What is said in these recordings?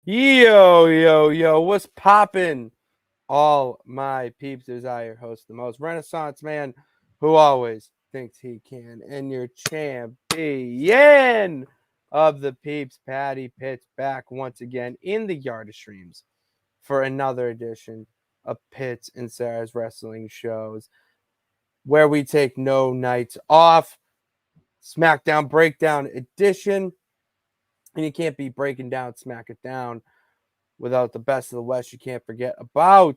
Yo, what's poppin'? All my peeps, is I, your host, the most Renaissance man who always thinks he can, and your champion of the peeps, Patty Pitts, back once again in the Yard of Streams for another edition of Pitts and Sara's Wrestling Shows, where we take no nights off. Smackdown Breakdown Edition. And you can't be breaking down Smack It Down without the best of the West. You can't forget about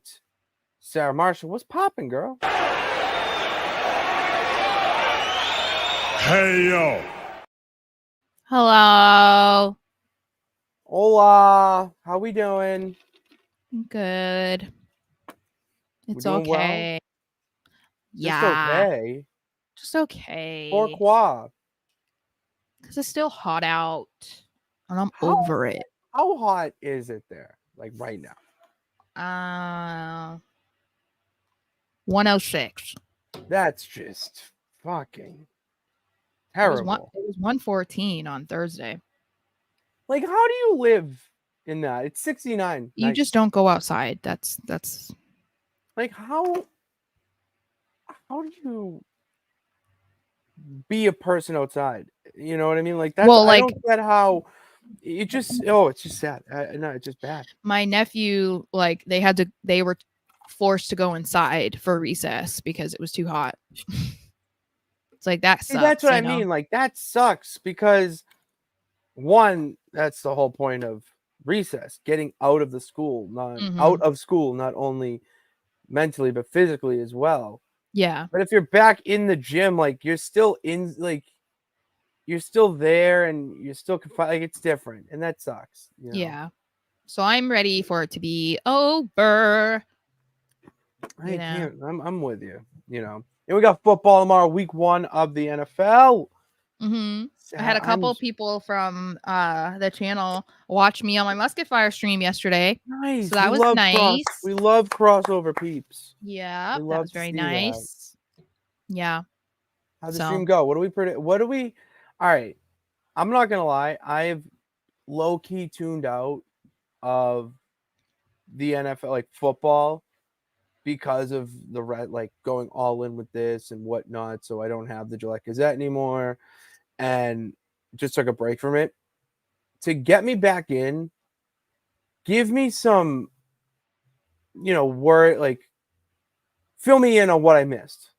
Sara Marshall. What's popping, girl? Hey, yo. Hello. Hola. How we doing? Good. It's doing okay. Just Yeah. okay. Just okay. Pourquoi? Because it's still hot out. And I'm over it. How hot is it there? Like right now? 106. That's just fucking terrible. It was 114 on Thursday. Like, how do you live in that? It's 69. You just don't go outside. That's like how do you be a person outside? You know what I mean? Like that's I don't get how it just it's just sad. No, it's just bad. My nephew, like they were forced to go inside for recess because it was too hot. It's like that sucks. That's what I mean. Like that sucks because one, that's the whole point of recess, getting out of the school, out of school, not only mentally but physically as well. Yeah. But if you're back in the gym, like you're still in, like you're still there and you're still confined, like it's different, and that sucks. You know? Yeah. So I'm ready for it to be over. I can't. I'm with you. You know, and we got football tomorrow, week 1 of the NFL. I had a couple people from the channel watch me on my Musket Fire stream yesterday. Nice. So that was nice. We love crossover peeps. Yeah, that was very nice. Yeah. How'd the stream go? What do we? All right. I'm not gonna lie. I've low-key tuned out of the NFL, like football, because of the like going all in with this and whatnot. So I don't have the Gillette Gazette anymore, and just took a break from it. To get me back in, give me some, word, like fill me in on what I missed,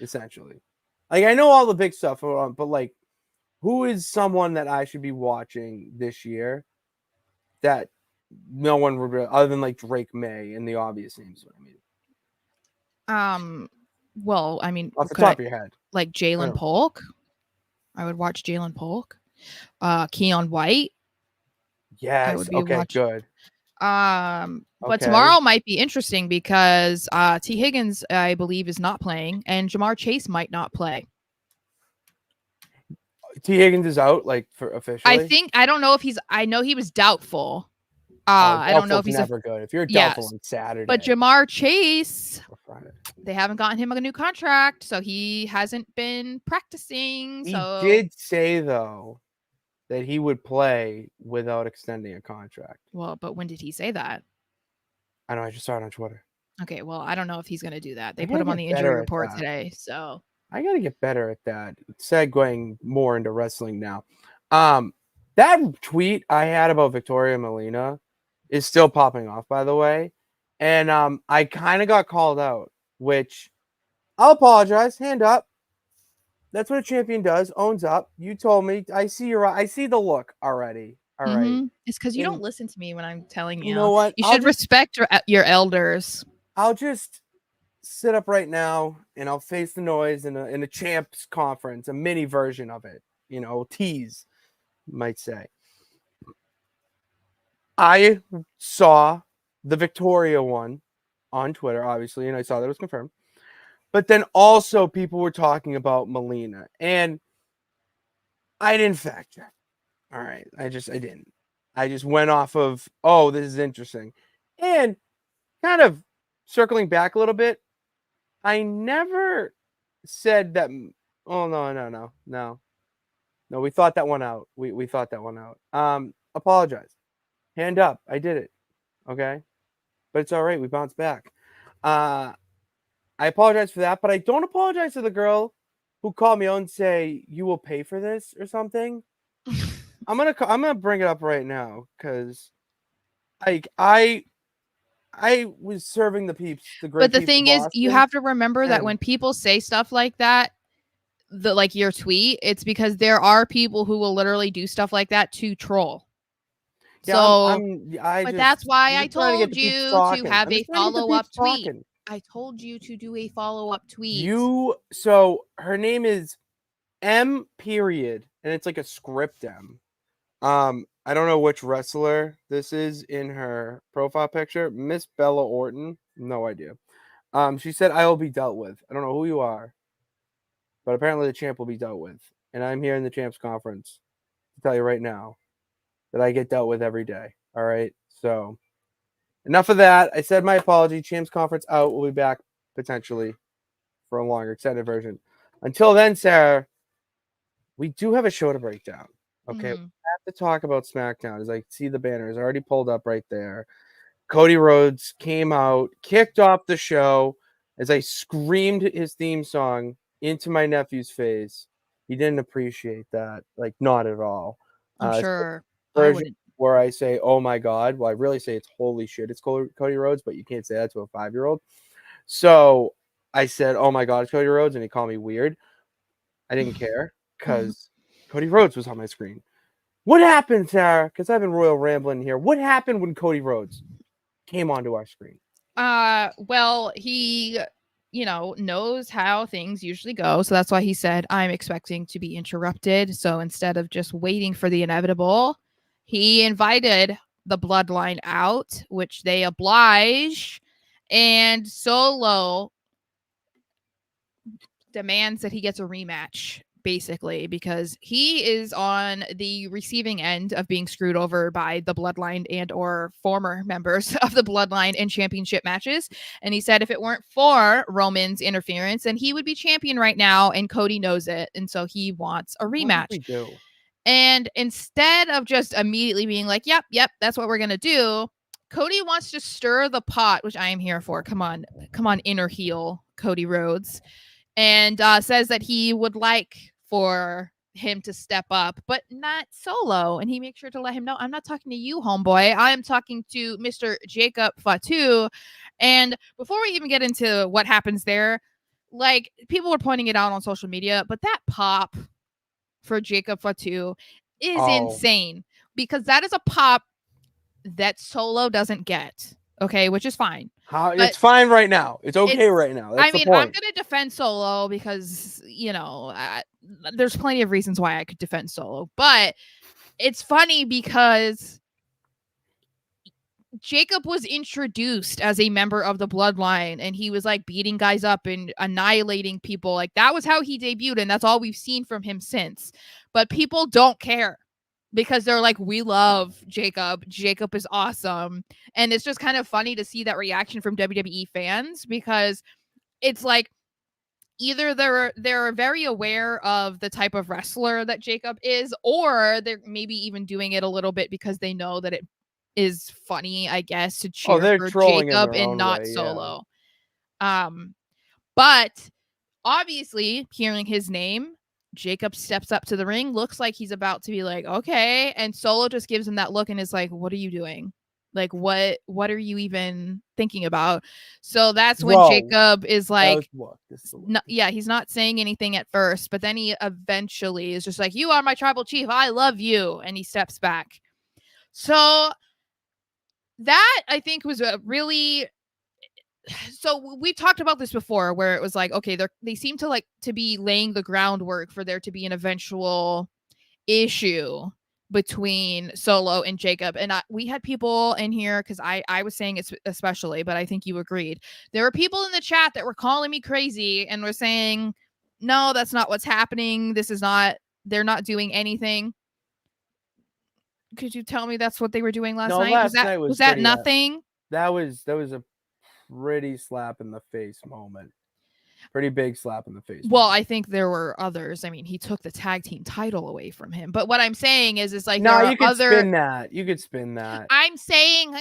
essentially. Like I know all the big stuff, but like, who is someone that I should be watching this year that no one would, other than like Drake May and the obvious names? What I mean. Well, I mean, off the top of your head, like Jalen Polk. I would watch Jalen Polk. Keon White. Yes. Okay. Good. But tomorrow might be interesting because T. Higgins, I believe, is not playing, and Jamar Chase might not play. T. Higgins is out, like, for officially. I don't know if he's. I know he was doubtful. I don't know if he's never good. If you're doubtful on Saturday. But Jamar Chase, they haven't gotten him a new contract, so he hasn't been practicing. He did say though that he would play without extending a contract. Well, but when did he say that? I know. I just saw it on Twitter. Okay, well, I don't know if he's going to do that. They put him on the injury report today, so I got to get better at that. Segueing more into wrestling now. That tweet I had about Victoria Molina is still popping off, by the way, and I kind of got called out, which I'll apologize. Hand up. That's what a champion does. Owns up. You told me. I see the look already. All right. It's because you don't listen to me when I'm telling you. You know what? You should respect your elders. I'll just sit up right now and I'll face the noise in a champs conference, a mini version of it. Tease, might say. I saw the Victoria one on Twitter, obviously, and I saw that it was confirmed. But then also people were talking about Molina, and I didn't fact check. All right, I didn't. I just went off of, this is interesting. And kind of circling back a little bit, I never said that. Oh, no. We thought that one out. We thought that one out. apologize. Hand up. I did it. Okay. But it's all right. We bounced back. I apologize for that, but I don't apologize to the girl who called me out and say you will pay for this or something. I'm gonna bring it up right now because like I was serving the peeps, the great But the peeps of thing is, you Boston. have to remember that when people say stuff like that, like your tweet, it's because there are people who will literally do stuff like that to troll. Yeah, So, I'm that's why just I trying to get told the peeps you to talking. have I'm a just trying to get the follow-up peeps tweet. talking. I told you to do a follow-up tweet. So her name is M period, and it's like a script M. I don't know which wrestler this is in her profile picture. Miss Bella Orton, no idea. She said I will be dealt with. I don't know who you are, but apparently the champ will be dealt with, and I'm here in the champs conference to tell you right now that I get dealt with every day. All right, so enough of that. I said my apology. Champs conference out. We'll be back potentially for a longer extended version. Until then, Sarah, we do have a show to break down. Okay, we have to talk about Smackdown. As I see the banners already pulled up right there. Cody Rhodes came out, kicked off the show as I screamed his theme song into my nephew's face. He didn't appreciate that, like not at all. I'm sure I Version wouldn't. where I say, "Oh my god," well, I really say it's "Holy shit!" It's Cody Rhodes, but you can't say that to a 5-year-old. So I said, "Oh my god, it's Cody Rhodes," and he called me weird. I didn't care because Cody Rhodes was on my screen. What happened, Sarah? Because I've been royal rambling here. What happened when Cody Rhodes came onto our screen? Well, he, knows how things usually go. So that's why he said, I'm expecting to be interrupted. So instead of just waiting for the inevitable, he invited the bloodline out, which they oblige. And Solo demands that he gets a rematch, basically, because he is on the receiving end of being screwed over by the bloodline and or former members of the bloodline in championship matches. And he said if it weren't for Roman's interference, then he would be champion right now, and Cody knows it, and so he wants a rematch. We do. And instead of just immediately being like, yep, that's what we're gonna do, Cody wants to stir the pot, which I am here for. Come on, inner heel Cody Rhodes, and says that he would like for him to step up, but not Solo. And he makes sure to let him know, I'm not talking to you, homeboy. I am talking to Mr. Jacob Fatu. And before we even get into what happens there, like people were pointing it out on social media, but that pop for Jacob Fatu is insane because that is a pop that Solo doesn't get. Okay, which is fine. It's fine right now. It's okay right now. That's the point. I'm going to defend Solo because, there's plenty of reasons why I could defend Solo. But it's funny because Jacob was introduced as a member of the bloodline and he was like beating guys up and annihilating people. Like that was how he debuted, and that's all we've seen from him since. But people don't care because they're like, we love Jacob. Jacob is awesome. And it's just kind of funny to see that reaction from WWE fans because it's like either they're very aware of the type of wrestler that Jacob is, or they're maybe even doing it a little bit because they know that it is funny, I guess, to cheer for Jacob and not Solo. Yeah. But obviously, hearing his name, Jacob steps up to the ring, looks like he's about to be like, okay. And Solo just gives him that look and is like, what are you doing? Like, what are you even thinking about? So that's when Jacob is like, he's not saying anything at first, but then he eventually is just like, you are my tribal chief. I love you. And he steps back. So that I think was a really, so we've talked about this before where it was like, okay, they seem to like to be laying the groundwork for there to be an eventual issue between Solo and Jacob. And we had people in here because I was saying it especially, but I think you agreed. There were people in the chat that were calling me crazy and were saying, no, that's not what's happening. They're not doing anything. Could you tell me that's what they were doing last night? Last night was that nothing? That was a pretty slap in the face moment. Pretty big slap in the face. Well, I think there were others. I mean, he took the tag team title away from him. But what I'm saying is like no, there are you could other. spin that. You could spin that. I'm saying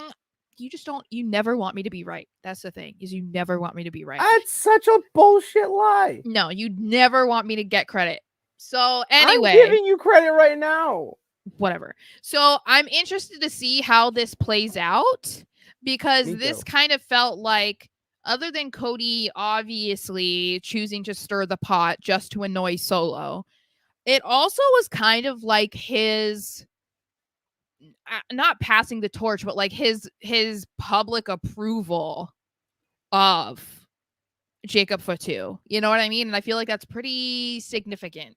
you just don't. You never want me to be right. That's the thing. Is you never want me to be right. That's such a bullshit lie. No, you never want me to get credit. So anyway, I'm giving you credit right now. Whatever. So I'm interested to see how this plays out because this kind of felt like, other than Cody obviously choosing to stir the pot just to annoy Solo, it also was kind of like his not passing the torch, but like his public approval of Jacob Fatu. You know what I mean? And I feel like that's pretty significant.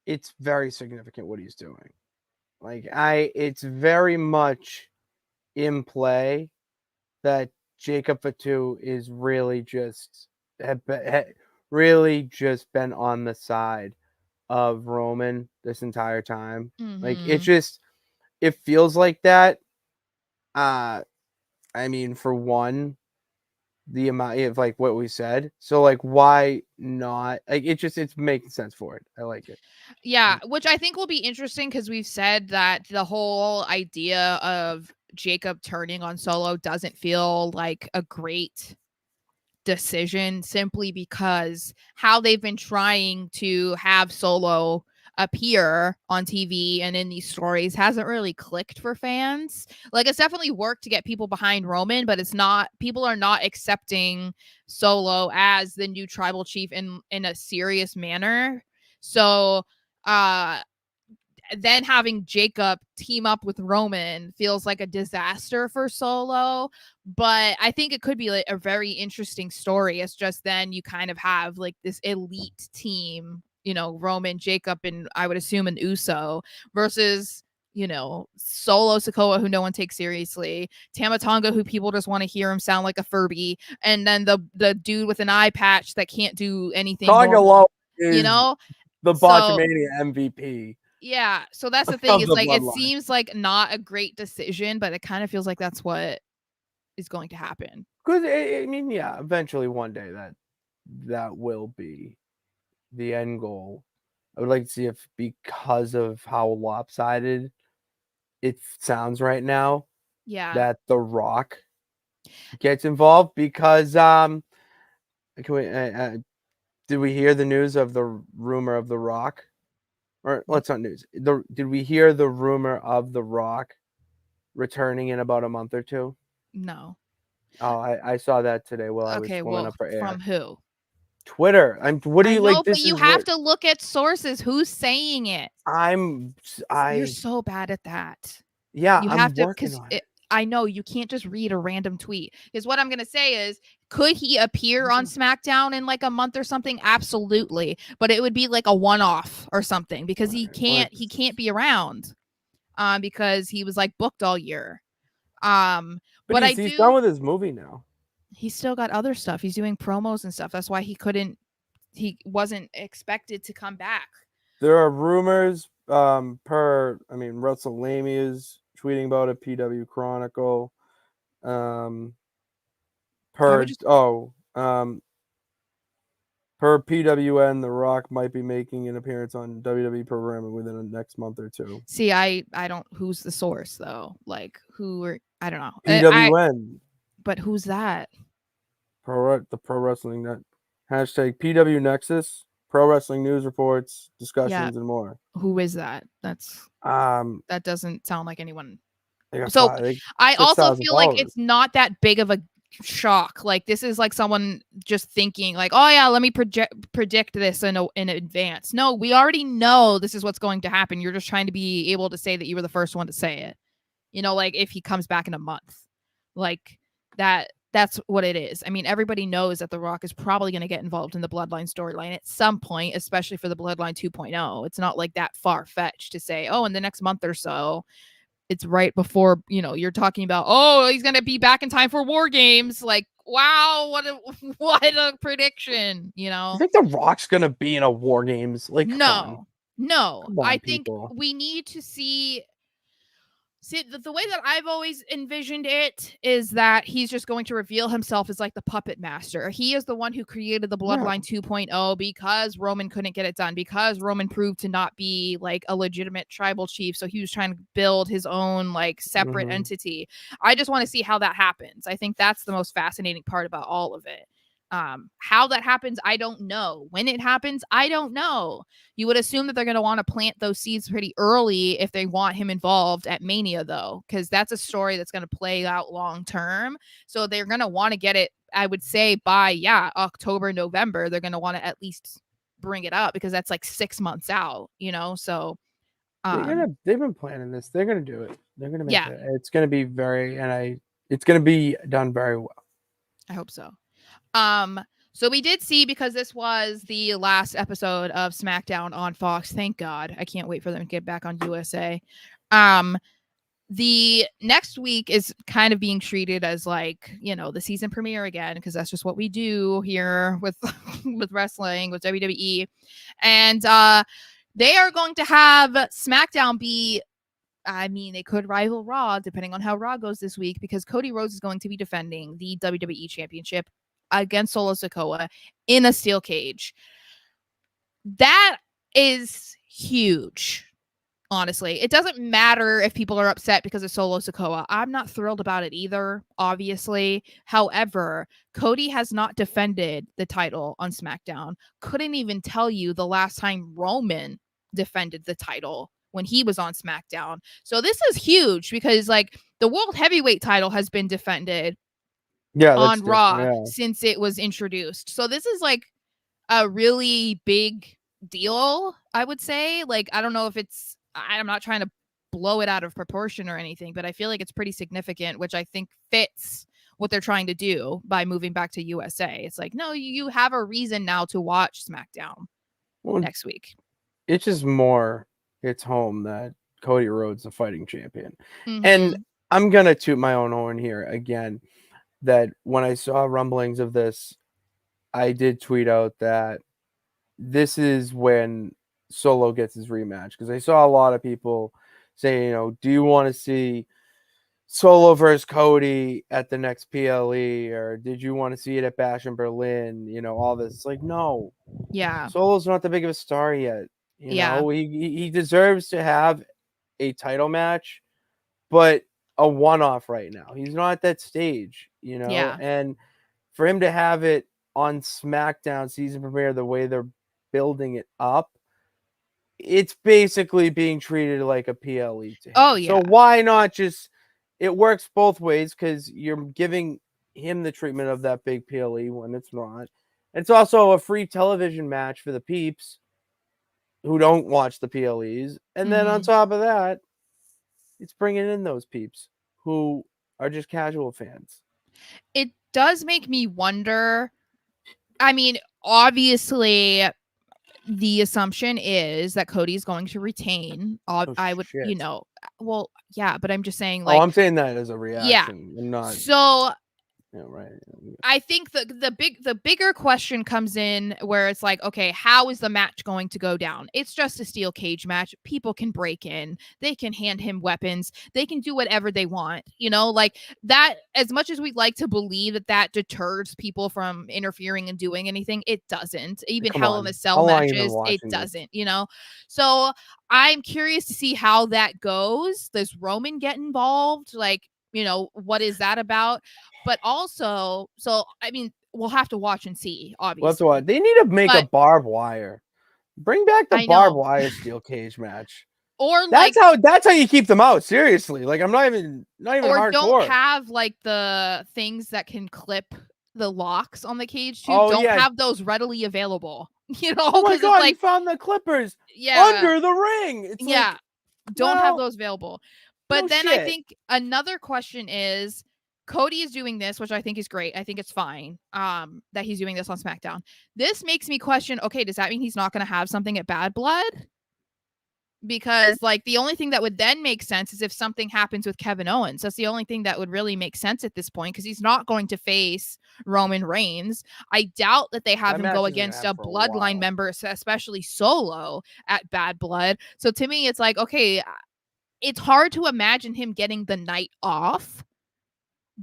It's very significant what he's doing. Like it's very much in play that Jacob Fatu is really just really just been on the side of Roman this entire time. Like it feels like that. I mean, for one, the amount of like what we said. So like why not? Like it's making sense for it. I like it. Yeah, which I think will be interesting because we've said that the whole idea of Jacob turning on Solo doesn't feel like a great decision simply because how they've been trying to have Solo appear on TV and in these stories hasn't really clicked for fans. Like it's definitely worked to get people behind Roman, but it's not, people are not accepting Solo as the new tribal chief in a serious manner. So then having Jacob team up with Roman feels like a disaster for Solo, but I think it could be like a very interesting story. It's just then you kind of have like this elite team, you know, Roman, Jacob, and I would assume an Uso versus, you know, Solo Sikoa, who no one takes seriously, Tama Tonga, who people just want to hear him sound like a Furby, and then the dude with an eye patch that can't do anything normal, you know, the Botchamania MVP. Yeah, so that's the thing. Is like it seems like not a great decision, but it kind of feels like that's what is going to happen. Because I mean, yeah, eventually one day that will be the end goal. I would like to see if, because of how lopsided it sounds right now, that The Rock gets involved. Because can we? Did we hear the news of the rumor of The Rock? Or let's not news. Did we hear the rumor of The Rock returning in about a month or two? No. Oh, I saw that today while I was pulling up for air. From who? Twitter. What do you like? But you have to look at sources. Who's saying it? You're so bad at that. Yeah, you have to, because I know you can't just read a random tweet. Is what I'm gonna say is, could he appear on SmackDown in like a month or something? Absolutely, but it would be like a one-off or something because he can't be around, because he was like booked all year. But he's done with his movie now. He's still got other stuff. He's doing promos and stuff. That's why he wasn't expected to come back. There are rumors. Russell Lamey is tweeting about it. PW Chronicle. Per PWN, The Rock might be making an appearance on WWE programming within the next month or two. See, I don't. Who's the source though? Like I don't know. PWN. But who's that? The Pro Wrestling Net. Hashtag PW Nexus. Pro Wrestling News Reports, discussions, and more. Who is that? That's that doesn't sound like anyone. So I also feel like it's not that big of a shock. Like this is like someone just thinking like, oh yeah, let me predict this in advance. No, we already know this is what's going to happen. You're just trying to be able to say that you were the first one to say it. You know, like if he comes back in a month, like that's what it is. I mean, everybody knows that The Rock is probably going to get involved in the Bloodline storyline at some point, especially for the Bloodline 2.0. It's not like that far-fetched to say, oh, in the next month or so. It's right before, you know, you're talking about, oh, he's going to be back in time for War Games. Like, wow, what a prediction, you know? I think The Rock's going to be in a War Games. Like, no. Come on, I think we need to see See, the way that I've always envisioned it is that he's just going to reveal himself as like the puppet master. He is the one who created the Bloodline 2.0 because Roman couldn't get it done, because Roman proved to not be like a legitimate tribal chief. So he was trying to build his own like separate entity. I just want to see how that happens. I think that's the most fascinating part about all of it. How that happens, I don't know. When it happens, I don't know. You would assume that they're going to want to plant those seeds pretty early if they want him involved at Mania, though, because that's a story that's going to play out long term. So they're going to want to get it, I would say, by, October, November. They're going to want to at least bring it up because that's like 6 months out, So they've been planning this. They're going to do it. They're going to make it. It's going to be it's going to be done very well. I hope so. So we did see, because this was the last episode of Smackdown on Fox. Thank God. I can't wait for them to get back on USA. The next week is kind of being treated as like, the season premiere again, because that's just what we do here with with wrestling, with WWE. And they are going to have SmackDown be, they could rival Raw depending on how Raw goes this week, because Cody Rhodes is going to be defending the WWE Championship against Solo Sikoa in a steel cage. That is huge. Honestly, it doesn't matter if people are upset because of Solo Sikoa. I'm not thrilled about it either, obviously. However, Cody has not defended the title on SmackDown. Couldn't even tell you the last time Roman defended the title when he was on SmackDown. So this is huge because like the World Heavyweight title has been defended on Raw since it was introduced. So this is like a really big deal, I would say. Like, I don't know if I'm not trying to blow it out of proportion or anything, but I feel like it's pretty significant, which I think fits what they're trying to do by moving back to USA. It's like, no, you have a reason now to watch SmackDown next week. It's just more, it's home that Cody Rhodes is a fighting champion. And I'm going to toot my own horn here again, that when I saw rumblings of this, I did tweet out that this is when Solo gets his rematch, because I saw a lot of people saying, do you want to see Solo versus Cody at the next PLE, or did you want to see it at Bash in Berlin? All this. It's like, no. Yeah. Solo's not that big of a star yet. He deserves to have a title match, but a one-off right now. He's not at that stage, and for him to have it on SmackDown season premiere the way they're building it up, it's basically being treated like a PLE to him. Oh, yeah. So why not just, it works both ways, because you're giving him the treatment of that big PLE when it's not. It's also a free television match for the peeps who don't watch the PLEs. And then on top of that, it's bringing in those peeps who are just casual fans. It does make me wonder. I mean, obviously, the assumption is that Cody's going to retain. I would, well, yeah, but I'm just saying, like, I'm saying that as a reaction. Yeah. Not, so, right. I think the bigger question comes in where it's like, okay, how is the match going to go down? It's just a steel cage match. People can break in. They can hand him weapons. They can do whatever they want. Like that, as much as we'd like to believe that deters people from interfering and doing anything, it doesn't. Even Hell in a Cell matches, it doesn't, So I'm curious to see how that goes. Does Roman get involved? Like, what is that about? But also, we'll have to watch and see, obviously. They need to make a barbed wire. Bring back the barbed wire steel cage match. Or that's how you keep them out. Seriously. Like, I'm not even hardcore. Don't have like the things that can clip the locks on the cage too. Don't have those readily available. Oh my God, you found the clippers under the ring. It's don't have those available. But then I think another question is, Cody is doing this, which I think is great. I think it's fine that he's doing this on SmackDown. This makes me question, okay, does that mean he's not going to have something at Bad Blood? Because, like, the only thing that would then make sense is if something happens with Kevin Owens. That's the only thing that would really make sense at this point, because he's not going to face Roman Reigns. I doubt that they have him go against a Bloodline member, especially Solo, at Bad Blood. So to me, it's like, okay, it's hard to imagine him getting the night off,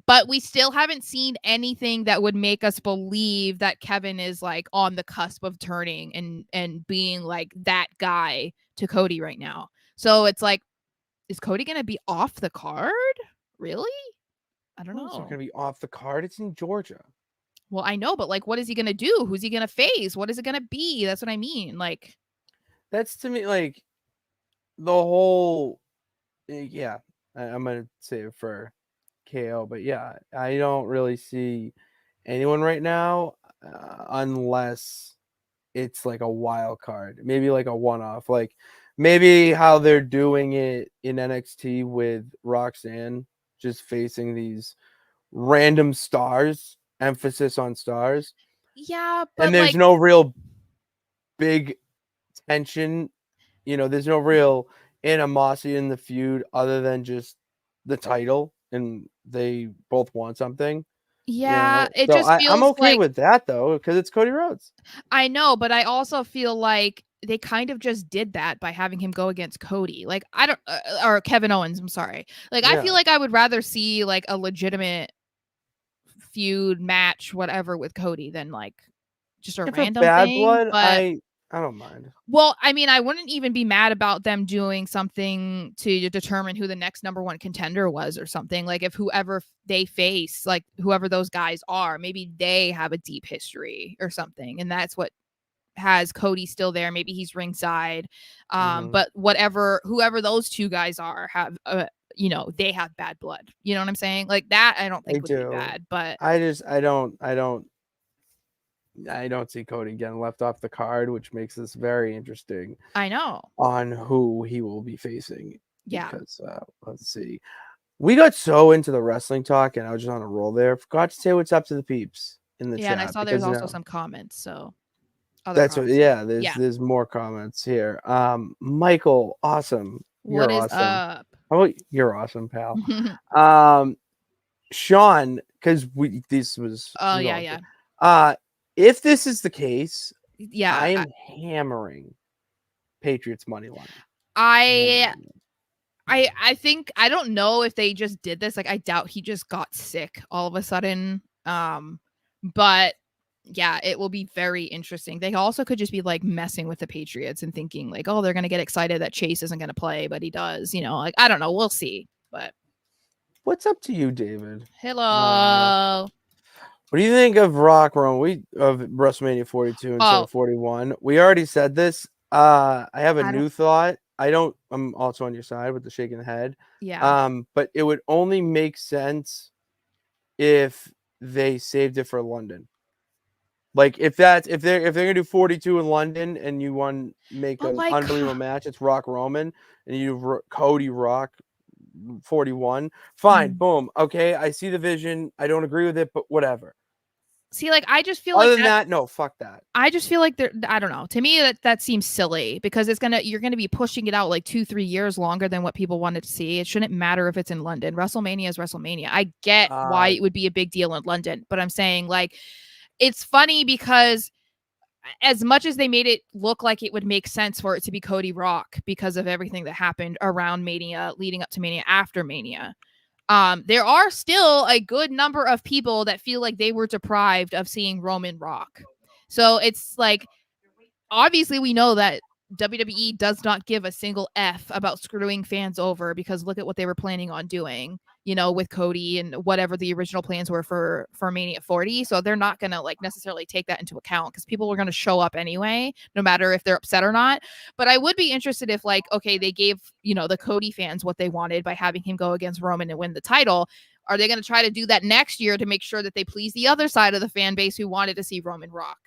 but we still haven't seen anything that would make us believe that Kevin is like on the cusp of turning and being like that guy to Cody right now. So it's like, is Cody going to be off the card? Really? I don't know. It's not going to be off the card. It's in Georgia. Well, I know, but like, what is he going to do? Who's he going to face? What is it going to be? That's what I mean. Like, that's to me, like, the whole, yeah, I'm going to say it for KO, but yeah, I don't really see anyone right now unless it's like a wild card, maybe like a one-off, like maybe how they're doing it in NXT with Roxanne, just facing these random stars, emphasis on stars. Yeah, but and there's like, no real big tension, there's no real animosity in the feud other than just the title, and they both want something. yeah, it So just I'm feels okay like, with that though, because it's Cody Rhodes. I know, but I also feel like they kind of just did that by having him go against Cody. Like, I don't, or Kevin Owens, I'm sorry. Like, I feel Yeah. like I would rather see like a legitimate feud match, whatever, with Cody than like just a If a random bad thing. blood, But I don't mind. well, I mean, I wouldn't even be mad about them doing something to determine who the next number one contender was or something. Like if whoever they face, like whoever those guys are, maybe they have a deep history or something. And that's what has Cody still there. Maybe he's ringside. But whoever those two guys are have, they have bad blood. You know what I'm saying? Like that, I don't I think would be do. bad, but I don't see Cody getting left off the card, which makes this very interesting I know. on who he will be facing. Yeah. Because let's see. We got so into the wrestling talk, and I was just on a roll there. Forgot to say what's up to the peeps in the Yeah. chat. And I saw there's because also some comments. So other that's what. comments. Yeah, Yeah. there's more comments here. Michael, awesome. What You're is awesome. up? Oh, you're awesome, pal. Sean, because this was. Oh, yeah. If this is the case, Yeah. I am hammering Patriots money line. I think, I don't know if they just did this. Like, I doubt he just got sick all of a sudden. But yeah, it will be very interesting. They also could just be like messing with the Patriots and thinking like, oh, they're gonna get excited that Chase isn't gonna play, but he does. Like, I don't know. We'll see. But What's up to you, David? hello. What do you think of Rock Roman? Of WrestleMania 42 instead of 41? We already said this. I have a new thought. I'm also on your side with the shaking the head. Yeah. But it would only make sense if they saved it for London. Like if they're gonna do 42 in London and you want to make an unbelievable match, it's Rock Roman and you Cody Rock 41. Fine, boom. Okay, I see the vision. I don't agree with it, but whatever. See, like, I just feel other than that, no, fuck that. I just feel like I don't know. To me, that seems silly because you're gonna be pushing it out like 2-3 years longer than what people wanted to see. It shouldn't matter if it's in London. WrestleMania is WrestleMania. I get why it would be a big deal in London, but I'm saying like it's funny because as much as they made it look like it would make sense for it to be Cody Rock because of everything that happened around Mania, leading up to Mania, after Mania, there are still a good number of people that feel like they were deprived of seeing Roman Rock. So it's like, obviously we know that WWE does not give a single F about screwing fans over because look at what they were planning on doing, with Cody and whatever the original plans were for Mania 40. So they're not going to like necessarily take that into account because people are going to show up anyway, no matter if they're upset or not. But I would be interested if like, okay, they gave, the Cody fans what they wanted by having him go against Roman and win the title. Are they going to try to do that next year to make sure that they please the other side of the fan base who wanted to see Roman Rock?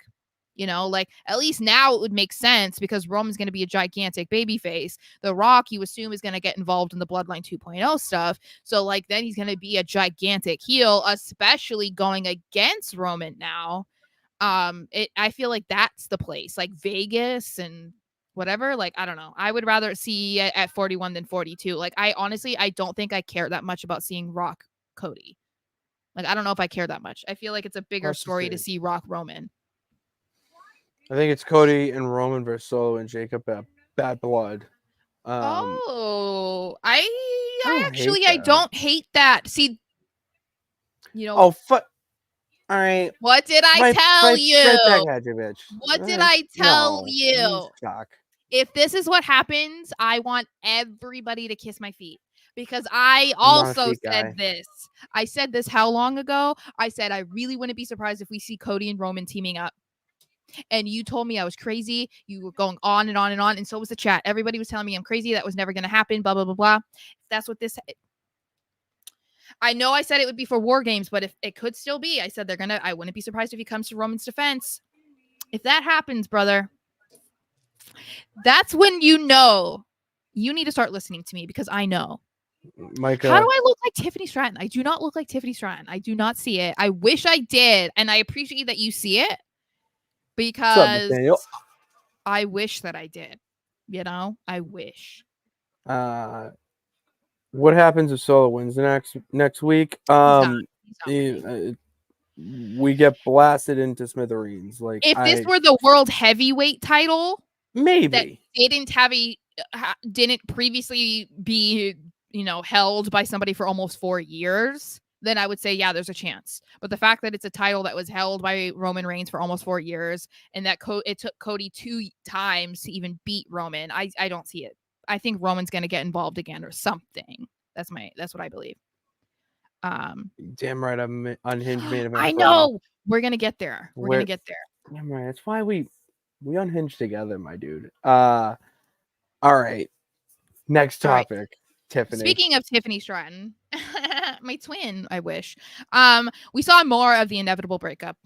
Like at least now it would make sense because Roman's going to be a gigantic baby face. The Rock, you assume, is going to get involved in the Bloodline 2.0 stuff. So like then he's going to be a gigantic heel, especially going against Roman now. I feel like that's the place, like Vegas and whatever. Like, I don't know. I would rather see it at 41 than 42. Like, I don't think I care that much about seeing Rock Cody. Like, I don't know if I care that much. I feel like it's a bigger story to see Rock Roman. I think it's Cody and Roman versus Solo and Jacob at Bad Blood. I actually hate I that. don't hate that. See, All right. What did I tell you? Right back at you, bitch. What did I tell you? Shock. If this is what happens, I want everybody to kiss my feet. Because I I'm not a also feet said guy. this. I said this how long ago? I said I really wouldn't be surprised if we see Cody and Roman teaming up. And you told me I was crazy. You were going on and on and on. And so was the chat. Everybody was telling me I'm crazy. That was never going to happen. Blah, blah, blah, blah. If that's what this... I know I said it would be for War Games, but if it could still be, I said I wouldn't be surprised if he comes to Roman's defense. If that happens, brother, that's when you know you need to start listening to me, because I know. Micah. How do I look like Tiffany Stratton? I do not look like Tiffany Stratton. I do not see it. I wish I did. And I appreciate that you see it, because I wish that I did. I wish. What happens if Solo wins the next week? He's not we get blasted into smithereens. Like, if this were the world heavyweight title, maybe that didn't previously be held by somebody for almost 4 years, then I would say, yeah, there's a chance. But the fact that it's a title that was held by Roman Reigns for almost 4 years, and that it took Cody 2 times to even beat Roman, I don't see it. I think Roman's going to get involved again or something. That's what I believe. Damn right, I'm unhinged main event. I know. We're going to get there. Damn right. That's why we unhinged together, my dude. All right. Next topic. Right. Tiffany. Speaking of Tiffany Stratton, my twin, I wish. We saw more of the inevitable breakup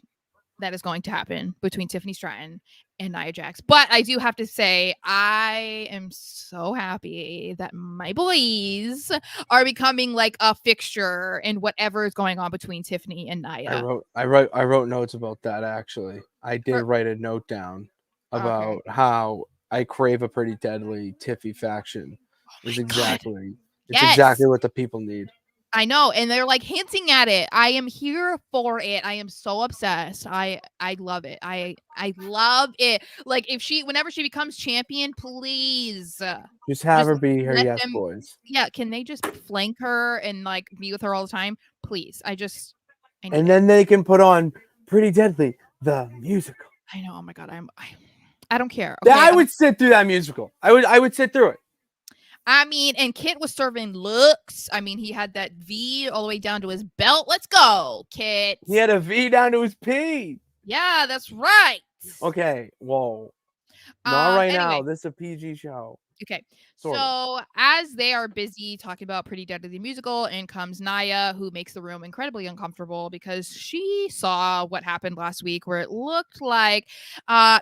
that is going to happen between Tiffany Stratton and Nia Jax. But I do have to say, I am so happy that my boys are becoming like a fixture in whatever is going on between Tiffany and Nia. I wrote notes about that, actually. I did write a note down about how I crave a pretty deadly Tiffy faction. It's exactly what the people need. I know, and they're like hinting at it. I am here for it. I am so obsessed. I love it. I love it. Like, whenever she becomes champion, please just have her be her yes boys. Yeah, can they just flank her and like be with her all the time, please? And then they can put on Pretty Deadly, the musical. I know. Oh my god, I don't care. Okay? I would sit through that musical. I would sit through it. I mean, and Kit was serving looks. I mean, he had that V all the way down to his belt. Let's go, Kit. He had a V down to his P. Yeah, that's right. Okay, whoa. Not right now. This is a PG show. Okay, so as they are busy talking about Pretty Deadly the musical, in comes Nia, who makes the room incredibly uncomfortable because she saw what happened last week, where it looked like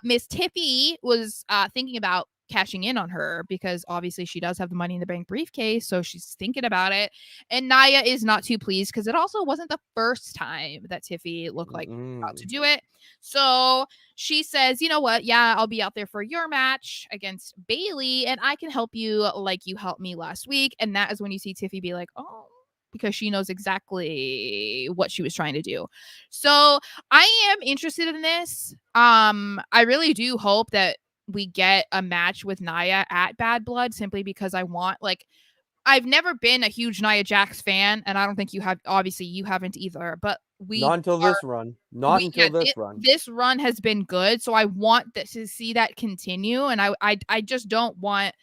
Miss Tiffy was thinking about cashing in on her, because obviously she does have the Money in the Bank briefcase, so she's thinking about it. And Nia is not too pleased, because it also wasn't the first time that Tiffy looked like about to do it. So she says, you know what? Yeah, I'll be out there for your match against Bailey, and I can help you like you helped me last week. And that is when you see Tiffy be like, oh, because she knows exactly what she was trying to do. So I am interested in this. I really do hope that we get a match with Nia at Bad Blood, simply because I want, like, I've never been a huge Nia Jax fan, and I don't think you have. Obviously, you haven't either. But not until this run. This run has been good, so I want to see that continue. And I just don't want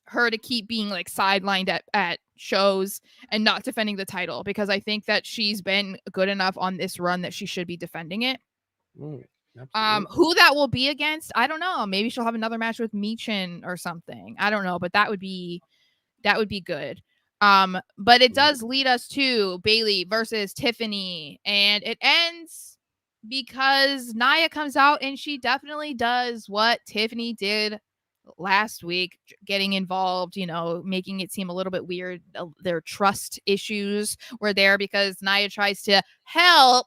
her to keep being like sidelined at shows and not defending the title, because I think that she's been good enough on this run that she should be defending it. Who that will be against, I don't know. Maybe she'll have another match with Michin or something. I don't know, but that would be good. But it does lead us to Bailey versus Tiffany, and it ends because Nia comes out and she definitely does what Tiffany did last week, getting involved, making it seem a little bit weird. Their trust issues were there because Nia tries to help,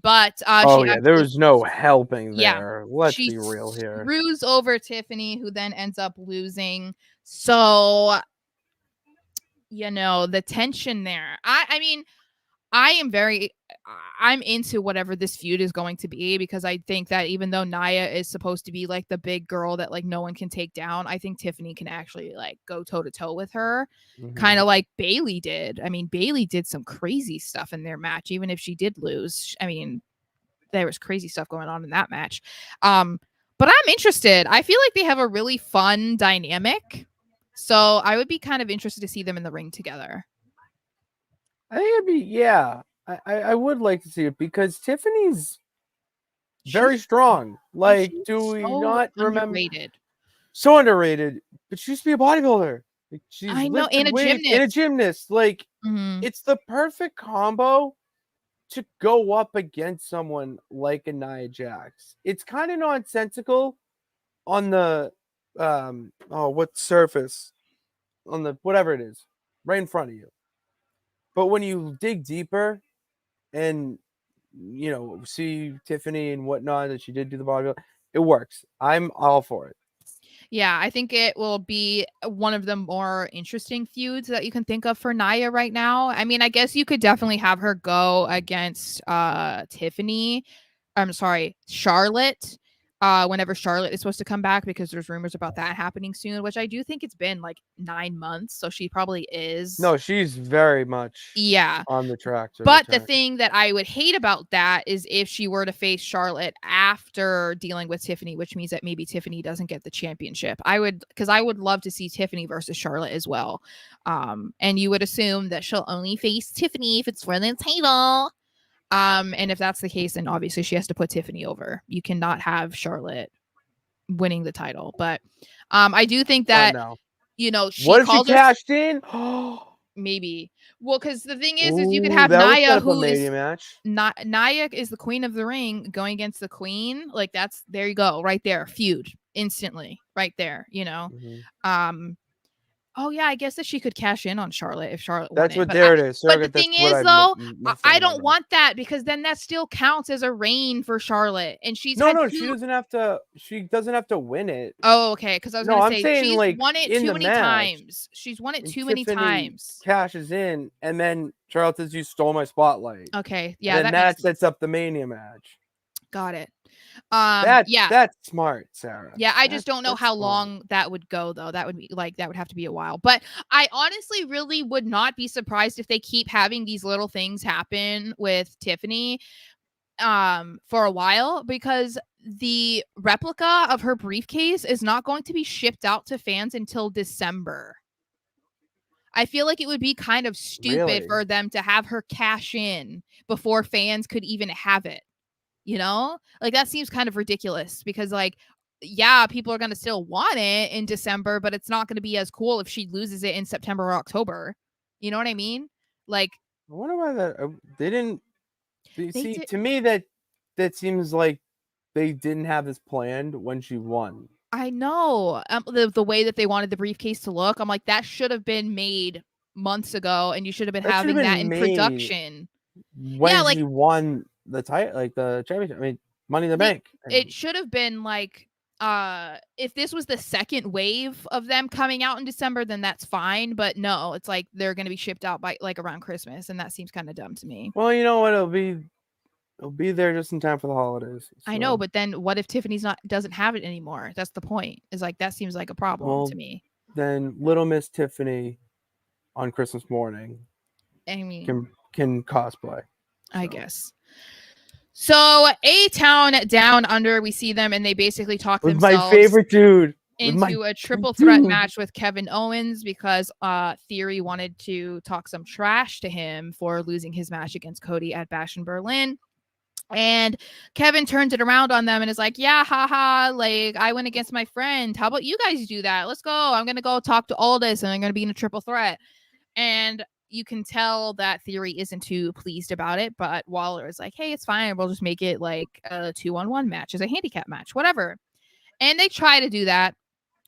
but there was no helping there. Let's be real here. Screws over Tiffany, who then ends up losing. So the tension there. I mean, I am very I'm into whatever this feud is going to be, because I think that even though Nia is supposed to be like the big girl that like no one can take down, I think Tiffany can actually like go toe to toe with her, kind of like Bayley did. I mean, Bayley did some crazy stuff in their match, even if she did lose. I mean, there was crazy stuff going on in that match. But I'm interested. I feel like they have a really fun dynamic, so I would be kind of interested to see them in the ring together. I think it'd be, yeah. I would like to see it because Tiffany's very strong. Like, do we not remember? So underrated. But she used to be a bodybuilder. Like, she's lifted weights and a gymnast. Like, it's the perfect combo to go up against someone like a Nia Jax. It's kind of nonsensical on the what surface? On the whatever it is, right in front of you. But when you dig deeper and see Tiffany and whatnot, that she did do the bodybuilding, it works. I'm all for it. Yeah, I think it will be one of the more interesting feuds that you can think of for Nia right now. I mean, I guess you could definitely have her go against Tiffany. I'm sorry, Charlotte. Whenever Charlotte is supposed to come back, because there's rumors about that happening soon, which I do think it's been like 9 months, so she probably is. No, she's very much on the track. But the thing that I would hate about that is if she were to face Charlotte after dealing with Tiffany, which means that maybe Tiffany doesn't get the championship. Because I would love to see Tiffany versus Charlotte as well. And you would assume that she'll only face Tiffany if it's for the title. And if that's the case, then obviously she has to put Tiffany over. You cannot have Charlotte winning the title. But I do think that, what if she cashed in? Maybe. Well, because the thing is you could have Nia, who is Nia is the queen of the ring, going against the queen. Like, there you go, right there, feud instantly, right there. Oh yeah, I guess that she could cash in on Charlotte if Charlotte won. That's what there it is. But the thing is, though, I don't want that, because then that still counts as a reign for Charlotte, and she's she doesn't have to. She doesn't have to win it. Oh, okay. Because I was going to say she's like, won it too many times. She's won it too many times. Cashes in, and then Charlotte says, "You stole my spotlight." Okay, yeah, and that sets up the Mania match. Got it. That's smart, Sarah. Yeah, I just don't know how long that would go, though. That would have to be a while. But I honestly really would not be surprised if they keep having these little things happen with Tiffany for a while, because the replica of her briefcase is not going to be shipped out to fans until December. I feel like it would be kind of stupid for them to have her cash in before fans could even have it. Like, that seems kind of ridiculous, because like, yeah, people are going to still want it in December, but it's not going to be as cool if she loses it in September or October. You know what I mean? Like, I wonder why that they didn't see. To me, that seems like they didn't have this planned when she won. I know the way that they wanted the briefcase to look. I'm like, that should have been made months ago, and you should have been having that in production when she won the title, like the championship. I mean, Money in the Bank. It should have been like, if this was the second wave of them coming out in December, then that's fine. But no, it's like they're going to be shipped out by like around Christmas, and that seems kind of dumb to me. Well, you know what? It'll be there just in time for the holidays. So. I know, but then what if Tiffany's doesn't have it anymore? That's the point. Is like, that seems like a problem to me. Then Little Miss Tiffany on Christmas morning, I mean, can cosplay. I guess. So A-Town Down Under, we see them, and they basically talk with themselves my favorite dude into a triple threat match with Kevin Owens, because Theory wanted to talk some trash to him for losing his match against Cody at Bash in Berlin. And Kevin turns it around on them and is like, yeah, haha, like, I went against my friend. How about you guys do that? Let's go. I'm going to go talk to Aldis, and I'm going to be in a triple threat. And you can tell that Theory isn't too pleased about it, but Waller is like, hey, it's fine. We'll just make it like a 2-on-1 match, as a handicap match, whatever. And they try to do that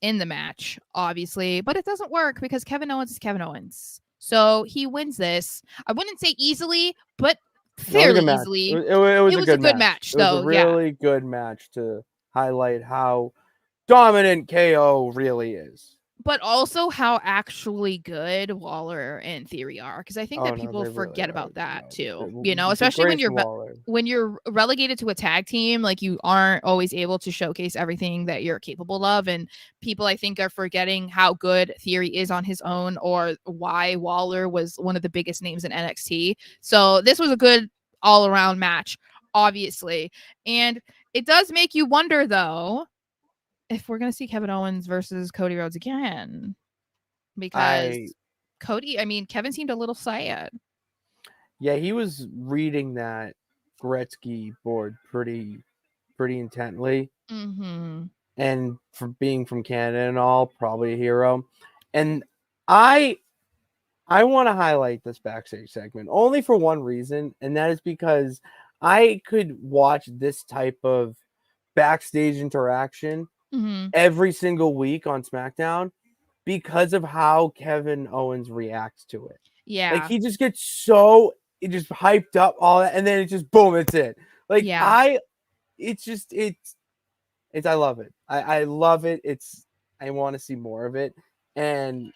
in the match, obviously, but it doesn't work because Kevin Owens is Kevin Owens. So he wins this. I wouldn't say easily, but fairly easily. It was a good match, though. It was a really good match to highlight how dominant KO really is. but also how actually good Waller and Theory are, because I think Oh that no, people they really forget are. about that No, too. You know, especially Disgrace Waller. when you're relegated to a tag team, like you aren't always able to showcase everything that you're capable of, and people I think are forgetting how good Theory is on his own, or why Waller was one of the biggest names in NXT. So this was a good all around match, obviously, and it does make you wonder though if we're gonna see Kevin Owens versus Cody Rhodes again, because Kevin seemed a little sad. Yeah, he was reading that Gretzky board pretty intently, Mm-hmm. and for being from Canada and all, probably a hero. And I want to highlight this backstage segment only for one reason, and that is because I could watch this type of backstage interaction Mm-hmm. every single week on SmackDown because of how Kevin Owens reacts to it. Like Yeah. he just gets so it just hyped up all that, and then it just boom, it's it. Like Yeah. it's I love it. I love it. I want to see more of it, and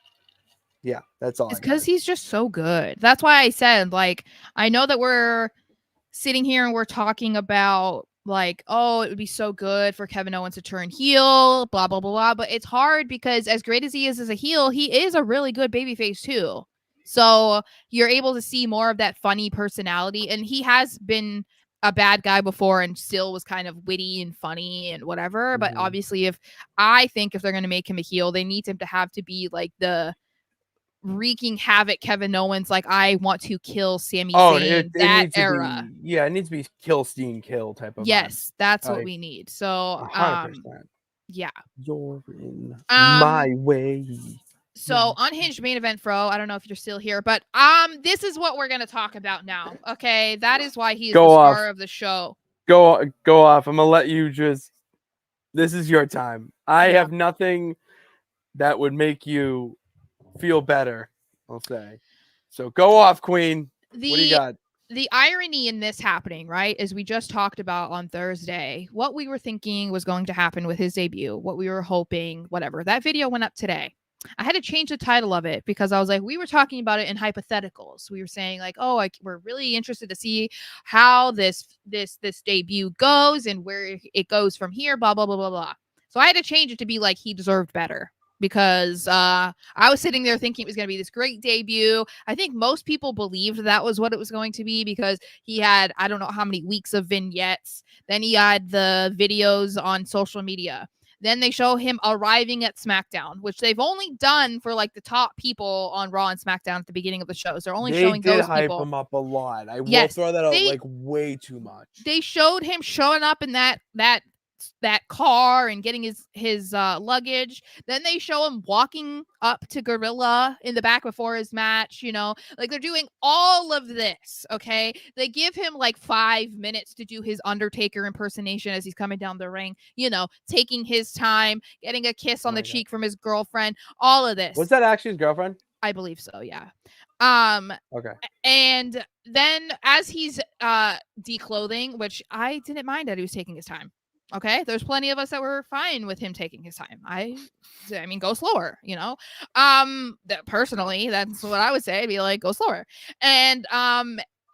yeah, that's all It's I got. because he's just so good. That's why I said, like, I know that we're sitting here and we're talking about like, oh, it would be so good for Kevin Owens to turn heel, blah blah blah blah. But it's hard because as great as he is as a heel, he is a really good babyface too. So you're able to see more of that funny personality, and he has been a bad guy before and still was kind of witty and funny and whatever. But Mm-hmm. obviously, if they're going to make him a heel, they need him to be like the wreaking havoc Kevin Owens, like I want to kill Sami Zayn, it that needs to era. be it needs to be kill Steen kill type of vibe. Yes, that's what Like we need. So 100%. yeah. You're in Um my way. so Unhinged main event Fro, I don't know if you're still here, but this is what we're gonna talk about now. Okay. That is why he is the Go star off. of the show. Go off. I'm gonna let you just. This is your time. I Yeah. have nothing that would make you feel better. I'll say. So go off, Queen. What do you The got? the irony in this happening, right, as we just talked about on Thursday, what we were thinking was going to happen with his debut, what we were hoping, whatever. That video went up today. I had to change the title of it because I was like, we were talking about it in hypotheticals. We were saying like, oh, we're really interested to see how this debut goes and where it goes from here, blah blah blah blah blah. So I had to change it to be like he deserved better because I was sitting there thinking it was going to be this great debut. I think most people believed that was what it was going to be because he had, I don't know how many weeks of vignettes. Then he had the videos on social media. Then they show him arriving at SmackDown, which they've only done for like the top people on Raw and SmackDown at the beginning of the shows. They're only They showing did those hype people. him up a lot. I will Yes, throw that out like way too much. they showed him showing up in that car and getting his luggage. Then they show him walking up to Gorilla in the back before his match, like they're doing all of this. Okay, they give him like 5 minutes to do his Undertaker impersonation as he's coming down the ring, taking his time, getting a kiss on the cheek from his girlfriend, all of this. Was that actually his girlfriend? I believe so, yeah. Okay. And then as he's declothing, which I didn't mind that he was taking his time. Okay, there's plenty of us that were fine with him taking his time. I mean, go slower, that personally, that's what I would say. Be like, go slower. And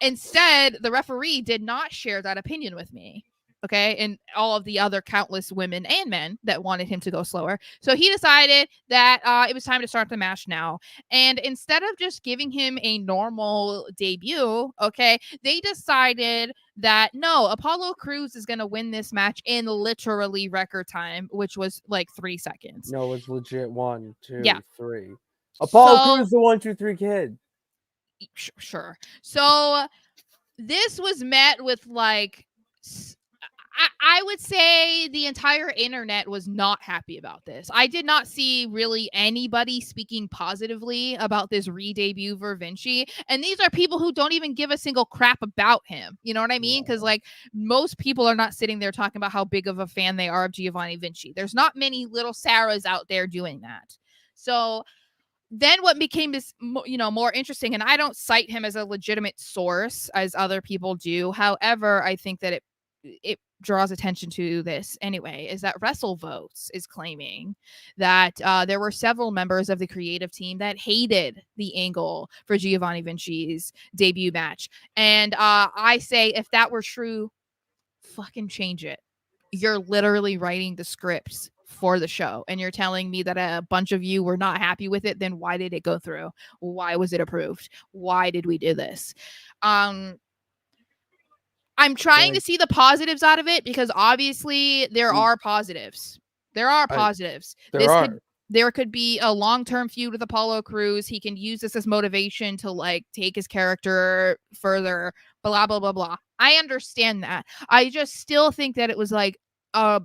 instead, the referee did not share that opinion with me. Okay, and all of the other countless women and men that wanted him to go slower. So he decided that it was time to start the match now. And instead of just giving him a normal debut, okay, they decided that no, Apollo Crews is going to win this match in literally record time, which was like 3 seconds. No, it was legit 1, 2, Yeah. 3. Apollo Crews, the 1, 2, 3 kid. Sure. So this was met with like, I would say the entire internet was not happy about this. I did not see really anybody speaking positively about this re-debut for Vinci. And these are people who don't even give a single crap about him. You know what I mean? Because like most people are not sitting there talking about how big of a fan they are of Giovanni Vinci. There's not many little Saras out there doing that. So then what became this, more interesting, and I don't cite him as a legitimate source as other people do. However, I think that it draws attention to this anyway is that WrestleVotes is claiming that there were several members of the creative team that hated the angle for Giovanni Vinci's debut match. And I say, if that were true, fucking change it. You're literally writing the scripts for the show and you're telling me that a bunch of you were not happy with it. Then why did it go through? Why was it approved? Why did we do this? I'm trying to see the positives out of it because obviously there are positives. There are positives. There could be a long-term feud with Apollo Crews. He can use this as motivation to like take his character further, blah, blah, blah, blah. I understand that. I just still think that it was like a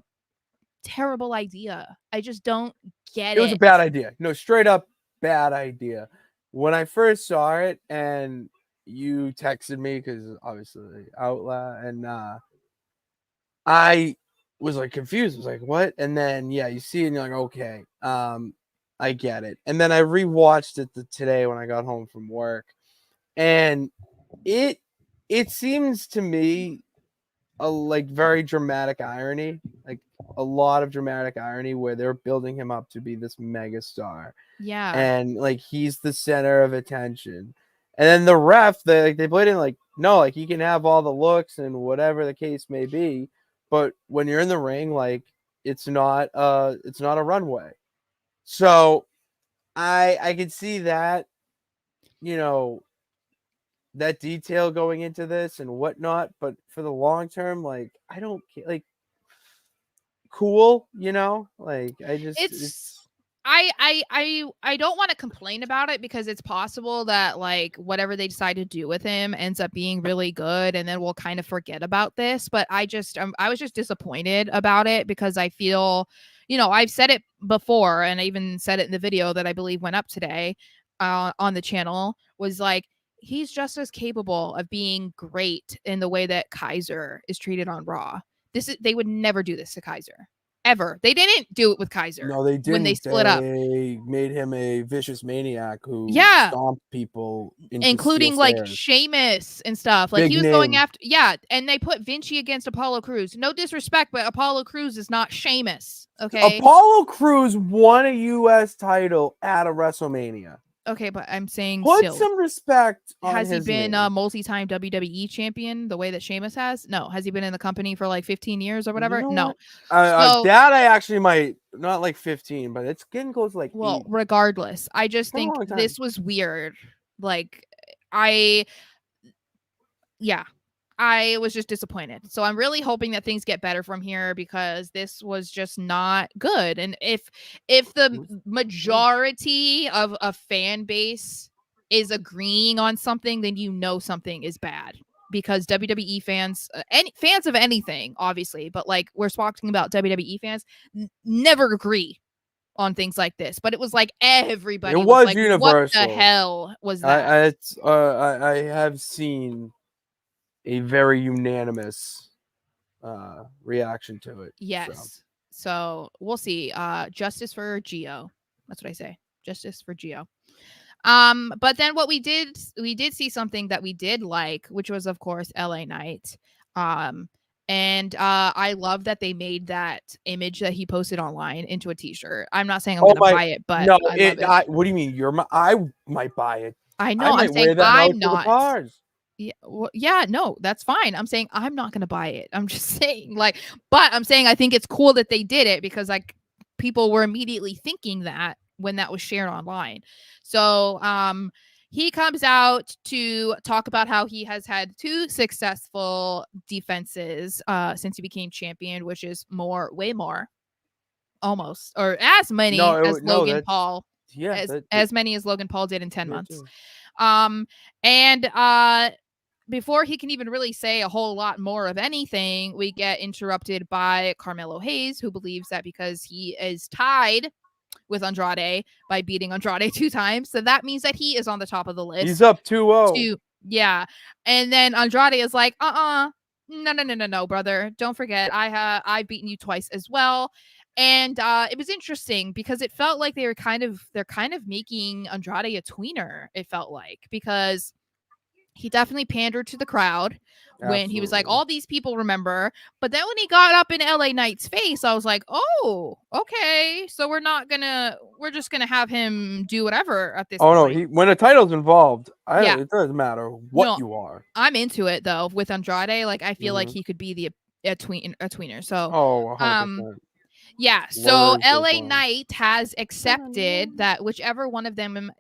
terrible idea. I just don't get it. It was a bad idea. No, straight up bad idea. When I first saw it and you texted me, because obviously Outlaw, and I was like confused. I was like, what? And then you see it and you're like, okay, I get it. And then I rewatched it today when I got home from work, and it seems to me like very dramatic irony, like a lot of dramatic irony where they're building him up to be this mega star. Yeah. And like he's the center of attention. And then the ref, they played in like, no, like he can have all the looks and whatever the case may be, but when you're in the ring, like it's not a runway. So I could see that, that detail going into this and whatnot, but for the long term, like I don't like cool, like I just I don't want to complain about it because it's possible that like whatever they decide to do with him ends up being really good and then we'll kind of forget about this. But I was just disappointed about it because I feel, I've said it before and I even said it in the video that I believe went up today on the channel, was like, he's just as capable of being great in the way that Kaiser is treated on Raw. They would never do this to Kaiser. Ever. They didn't do it with Kaiser. No, they didn't. When they split up. They made him a vicious maniac who stomped people, including like Sheamus and stuff. Like Big he was name. going after, and they put Vinci against Apollo Crews. No disrespect, but Apollo Crews is not Sheamus. Okay. Apollo Crews won a U.S. title at a WrestleMania. Okay, but I'm saying put some respect on has his he been name. A multi-time WWE champion the way that Sheamus has? No. Has he been in the company for like 15 years or whatever? No. That I actually might, not like 15, but it's getting close to like 8. Regardless, I just think this was weird. Like I was just disappointed. So I'm really hoping that things get better from here because this was just not good. And if the majority of a fan base is agreeing on something, then something is bad. Because WWE fans, fans of anything, obviously, but like we're talking about WWE fans, never agree on things like this. But it was like everybody was like, universal. What the hell was that? I have seen a very unanimous reaction to it. Yes. So we'll see. Justice for Gio. That's what I say. Justice for Gio. But then what we did see something that we did like, which was of course LA Knight. And I love that they made that image that he posted online into a t-shirt. I'm not saying I'm gonna buy it, but no, I love it. What do you mean? I might buy it. I know. I'm saying I'm not. Yeah, no, that's fine. I'm saying I'm not gonna buy it. I'm just saying, but I'm saying I think it's cool that they did it because like people were immediately thinking that when that was shared online. So he comes out to talk about how he has had 2 successful defenses since he became champion, which is way more, almost, or as many as Logan Paul. Yeah, as many as Logan Paul did in 10 months. And before he can even really say a whole lot more of anything, we get interrupted by Carmelo Hayes, who believes that because he is tied with Andrade by beating Andrade 2 times, so that means that he is on the top of the list. He's up 2-0. Yeah. And then Andrade is like, no, brother. Don't forget, I've beaten you twice as well. And it was interesting because it felt like they're kind of making Andrade a tweener, it felt like, because he definitely pandered to the crowd when he was like, Absolutely. all these people remember. But then when he got up in LA Knight's face, I was like, oh, okay. So we're just gonna have him do whatever at this Oh no, point. when a title's involved, Yeah. it doesn't matter what No, you are. I'm into it though with Andrade. Like I feel like Mhm. he could be a tweener. So Oh, 100%. yeah, so Words as LA well. Knight has accepted that whichever one of them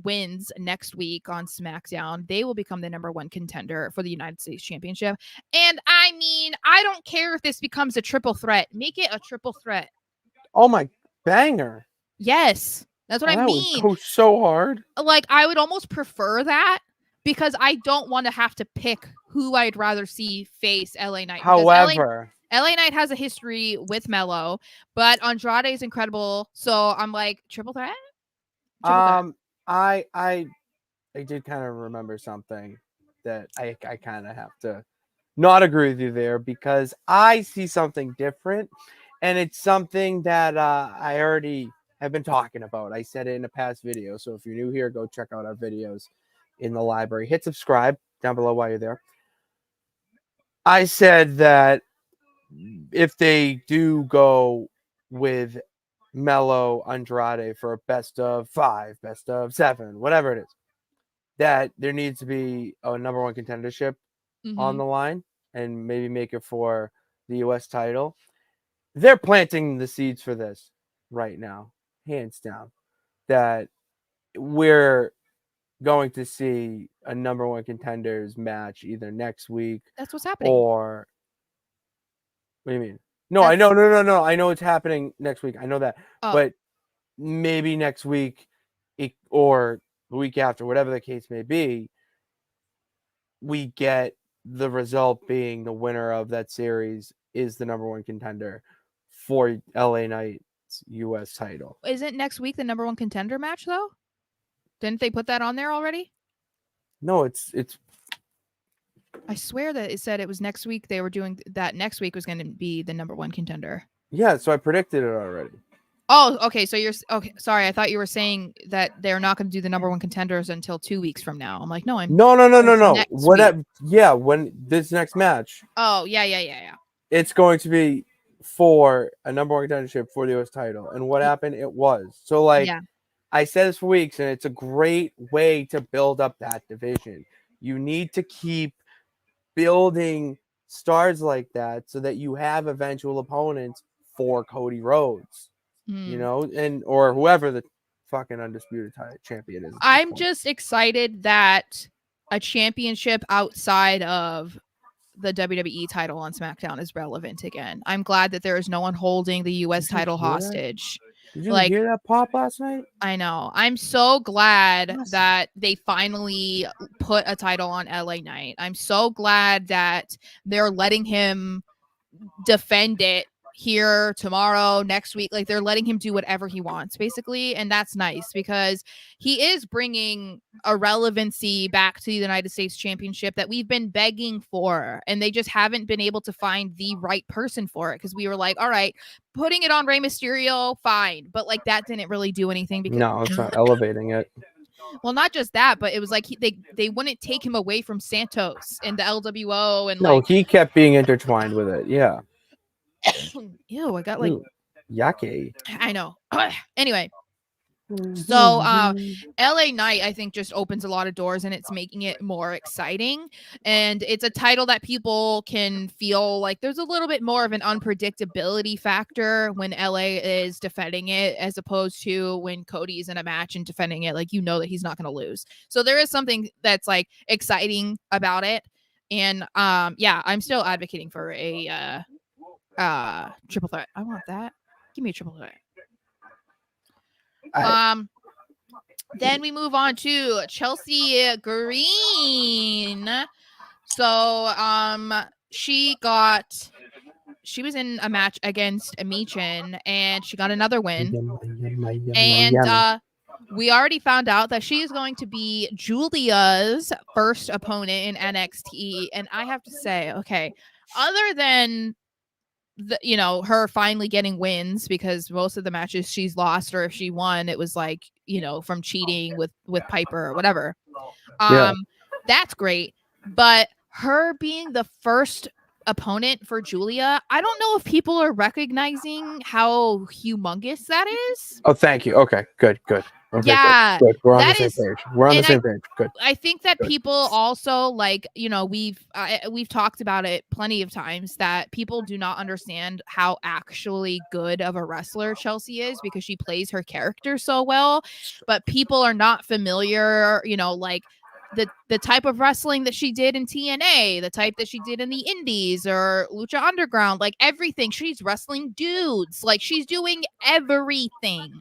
wins next week on SmackDown, they will become the number one contender for the United States Championship. And I mean, I don't care if this becomes a triple threat. Make it a triple threat. Oh my banger. Yes, that's what I That would mean. go so hard. Like, I would almost prefer that because I don't want to have to pick who I'd rather see face LA Knight. Because However, LA Knight has a history with Mello, but Andrade is incredible. So I'm like, triple threat? Triple threat. I did kind of remember something that I kind of have to not agree with you there, because I see something different, and it's something that I already have been talking about. I said it in a past video, so if you're new here, go check out our videos in the library. Hit subscribe down below while you're there. I said that if they do go with Mello Andrade for a best of 5, best of 7, whatever it is, that there needs to be a number one contendership on the line, and maybe make it for the US title. They're planting the seeds for this right now, hands down, that we're going to see a number one contenders match either next week That's what's happening. or what do you mean? No, I know, no. I know it's happening next week. I know that. But maybe next week or the week after, whatever the case may be, we get the result being the winner of that series is the number one contender for LA Knight's US title. Isn't next week the number one contender match though? Didn't they put that on there already? No, it's I swear that it said it was next week. They were doing that. Next week was going to be the number one contender. Yeah, so I predicted it already. Oh, okay. So you're okay. Sorry, I thought you were saying that they're not going to do the number one contenders until 2 weeks from now. I'm like, no, No. Whatever. Yeah, when this next match. Oh, yeah. It's going to be for a number one contendership for the US title. And what happened? It was. So, like, yeah. I said this for weeks, and it's a great way to build up that division. You need to keep building stars like that so that you have eventual opponents for Cody Rhodes, you know, and or whoever the fucking undisputed champion is. I'm just excited that a championship outside of the WWE title on SmackDown is relevant again. I'm glad that there is no one holding the US title hostage. Did you hear that pop last night? I know. I'm so glad that they finally put a title on LA Knight. I'm so glad that they're letting him defend it here tomorrow, next week. Like, they're letting him do whatever he wants, basically. And that's nice because he is bringing a relevancy back to the United States Championship that we've been begging for. And they just haven't been able to find the right person for it, because we were like, all right, putting it on Rey Mysterio, fine. But like, that didn't really do anything because no, it's not elevating it. Well, not just that, but it was like they wouldn't take him away from Santos and the LWO, and no, he kept being intertwined with it. Yeah. Ew, I got like yucky. I know. Anyway, so LA Knight, I think, just opens a lot of doors, and it's making it more exciting. And it's a title that people can feel like there's a little bit more of an unpredictability factor when LA is defending it, as opposed to when Cody's in a match and defending it. Like, you know that he's not going to lose. So there is something that's like exciting about it. And yeah, I'm still advocating for a triple threat. I want that. Give me a triple threat. Then we move on to Chelsea Green. So she was in a match against Michin, and she got another win. And we already found out that she is going to be Julia's first opponent in NXT. And I have to say, okay, other than her finally getting wins, because most of the matches she's lost, or if she won, it was like, from cheating with Piper or whatever. That's great. But her being the first opponent for Julia, I don't know if people are recognizing how humongous that is. Oh, thank you. Okay, good. Okay, Yeah, good. We're on the that same is, page. We're on the and same page. Good. I think that Good. people also like, we've talked about it plenty of times that people do not understand how actually good of a wrestler Chelsea is because she plays her character so well, but people are not familiar, like the type of wrestling that she did in TNA, the type that she did in the Indies or Lucha Underground, like everything. She's wrestling dudes, like she's doing everything.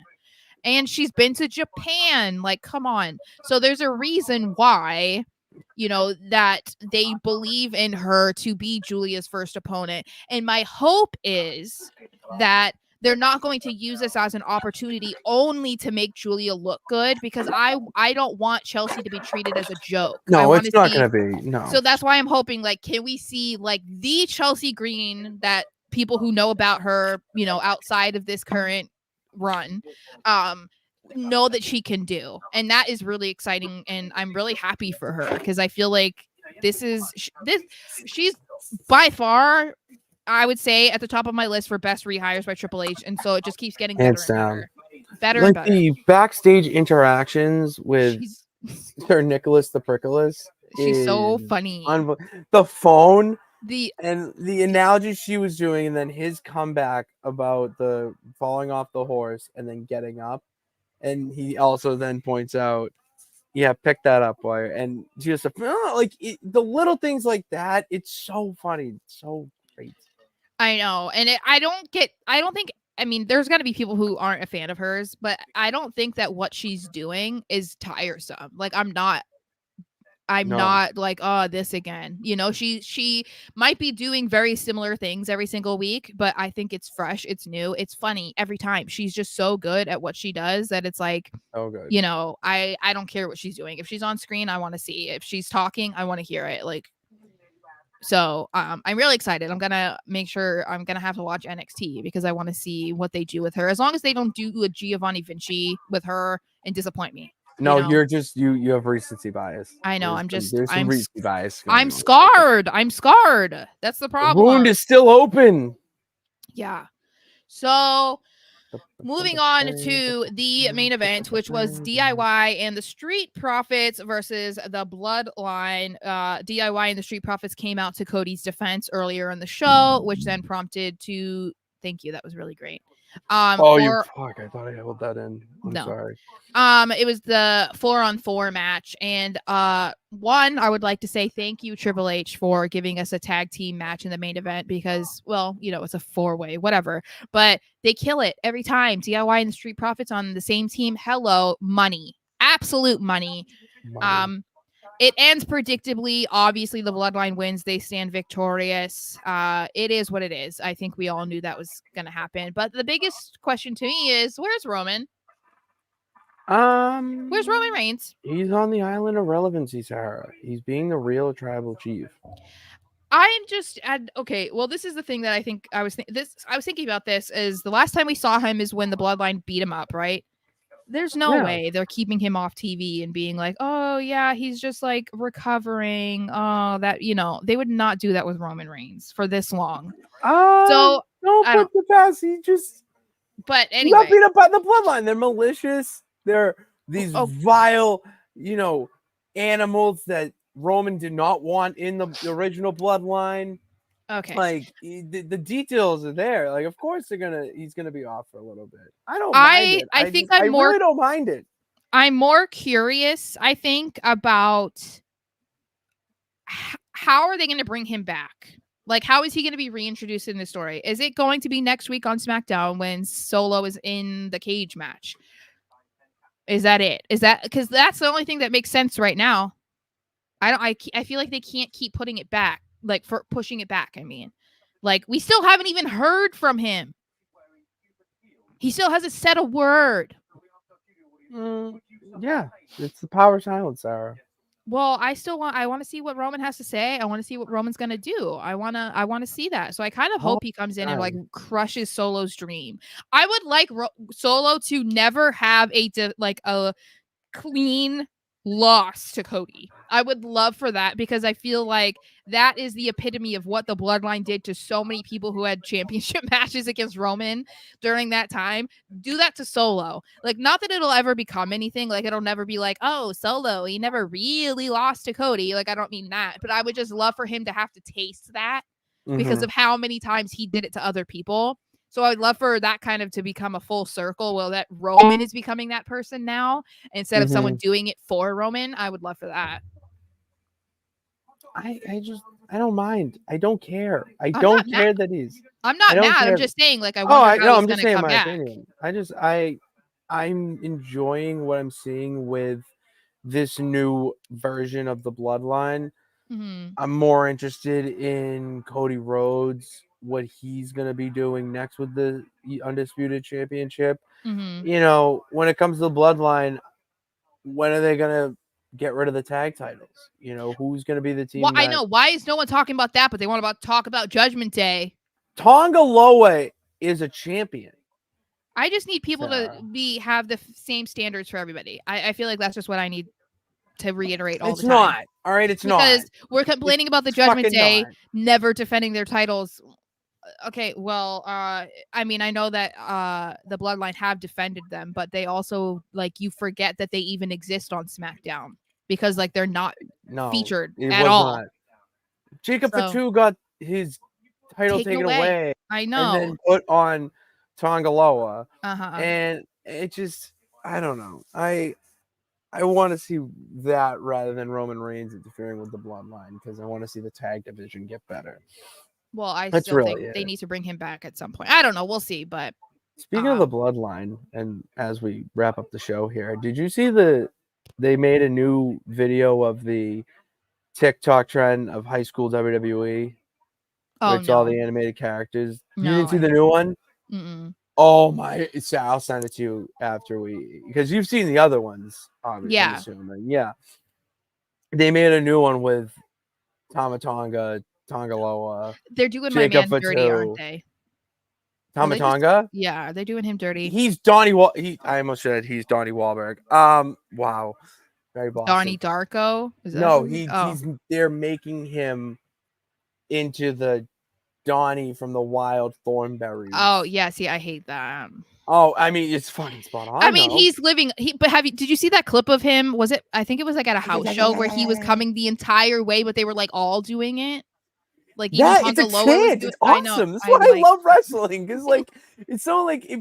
And she's been to Japan. Like, come on. So there's a reason why, that they believe in her to be Julia's first opponent. And my hope is that they're not going to use this as an opportunity only to make Julia look good, because I don't want Chelsea to be treated as a joke. I No, want it's to not see. going to be. No. So that's why I'm hoping, like, can we see like the Chelsea Green that people who know about her, outside of this current run, know that she can do. And that is really exciting, and I'm really happy for her because I feel like she's by far, I would say, at the top of my list for best rehires by Triple H, and so it just keeps getting better Hands and down. better Like and better. the backstage interactions with She's Sir Nicholas the Prickles. she's so funny. The phone The and the analogy she was doing, and then his comeback about the falling off the horse and then getting up, and he also then points out, "Yeah, pick that up, boy." And just the little things like that. It's so funny, it's so great. I know, and I don't think. I mean, there's going to be people who aren't a fan of hers, but I don't think that what she's doing is tiresome. Like, I'm not No, like, oh, this again. She might be doing very similar things every single week, but I think it's fresh, it's new, it's funny every time. She's just so good at what she does that it's like, so good. I don't care what she's doing. If she's on screen, I want to see. If she's talking, I want to hear it. Like, so I'm really excited. I'm gonna make sure I'm gonna have to watch NXT because I want to see what they do with her. As long as they don't do a Giovanni Vinci with her and disappoint me. No, you're just you have recency bias. I know. There's some recency bias. I'm scarred. I'm scarred. That's the problem. The wound is still open. Yeah. So moving on to the main event, which was DIY and the Street Profits versus the Bloodline. DIY and the Street Profits came out to Cody's defense earlier in the show, which then prompted to thank you. That was really great. You fuck! I thought I held that in. I'm sorry. It was the 4-on-4 match, and one, I would like to say thank you, Triple H, for giving us a tag team match in the main event because, well, it's a 4-way, whatever, but they kill it every time. DIY and the Street Profits on the same team. Hello, money, absolute money. It ends predictably. Obviously, the Bloodline wins. They stand victorious. It is what it is. I think we all knew that was going to happen. But the biggest question to me is, where's Roman? Where's Roman Reigns? He's on the island of relevancy, Sara. He's being the real tribal chief. I'm just okay. Well, this is the thing that I think I was thinking about. This is the last time we saw him is when the Bloodline beat him up, right? There's no way they're keeping him off TV and being like, oh yeah, he's just like recovering. Oh, that they would not do that with Roman Reigns for this long. So don't put the past. He just. But anyway, he got beat up by the Bloodline. They're malicious. They're these vile, animals that Roman did not want in the original Bloodline. Okay. Like the details are there. Like, of course he's gonna be off for a little bit. I don't mind it. I really don't mind it. I'm more curious, I think, about how are they going to bring him back? Like, how is he going to be reintroduced in the story? Is it going to be next week on SmackDown when Solo is in the cage match? Is that it? Is that because that's the only thing that makes sense right now? I feel like they can't keep putting it back, like for pushing it back. I mean, like we still haven't even heard from him. He still hasn't said a word. Yeah, it's the power of silence, Sara. Well, I want to see what Roman has to say. I want to see what Roman's going to do. I want to see that. So I kind of hope he comes in and like crushes Solo's dream. I would like Solo to never have a clean lost to Cody. I would love for that because I feel like that is the epitome of what the Bloodline did to so many people who had championship matches against Roman during that time. Do that to Solo. Like, not that it'll ever become anything. Like, it'll never be like, oh, Solo, he never really lost to Cody. Like, I don't mean that. But I would just love for him to have to taste that because of how many times he did it to other people. So I'd love for that kind of to become a full circle. Well, that Roman is becoming that person now instead of someone doing it for Roman. I would love for that. I don't mind. I don't care. I don't care that he's. I'm not mad. Care. I'm just saying, like, I wonder how he's going to come back. Opinion. I'm enjoying what I'm seeing with this new version of the Bloodline. I'm more interested in Cody Rhodes, what he's going to be doing next with the Undisputed Championship. You know, when it comes to the Bloodline, when are they going to get rid of the tag titles? You know, who's going to be the team? Well, I know. Why is no one talking about that, but they want to talk about Judgment Day? Tonga Loa is a champion. I just need people to have the same standards for everybody. I feel like that's just what I need to reiterate all the time. It's not. All right, it's not. Because we're complaining about the Judgment Day never defending their titles. Okay, well, I mean, I know that the Bloodline have defended them, but they also, like, you forget that they even exist on SmackDown because, like, they're not featured at all. Jacob Fatu got his title taken away. I know. And then put on Tonga Loa. And it just, I don't know. I want to see that rather than Roman Reigns interfering with the Bloodline because I want to see the tag division get better. Well, I still think they need to bring him back at some point. I don't know. We'll see. But speaking of the Bloodline, and as we wrap up the show here, did you see they made a new video of the TikTok trend of high school WWE? Oh, it's all the animated characters. No, you didn't see the new one? Mm-mm. Oh my! I'll send it to you after because you've seen the other ones, obviously. Yeah. Yeah. They made a new one with Tonga Loa. They're doing Jacob my man dirty, aren't they? Tonga? Yeah, they're doing him dirty. He's Donnie. I almost said he's Donnie Wahlberg. Wow. Very Boston. Donnie Darko? He's. They're making him into the Donnie from the Wild Thornberrys. Oh yeah, see, I hate that. Oh, I mean, it's fucking spot on. I mean, he's living. But did you see that clip of him? Was it? I think it was like at a house show where he was coming the entire way, but they were like all doing it. Like, yeah, it's a chant. It's awesome. That's why I love wrestling because, like, it's so like if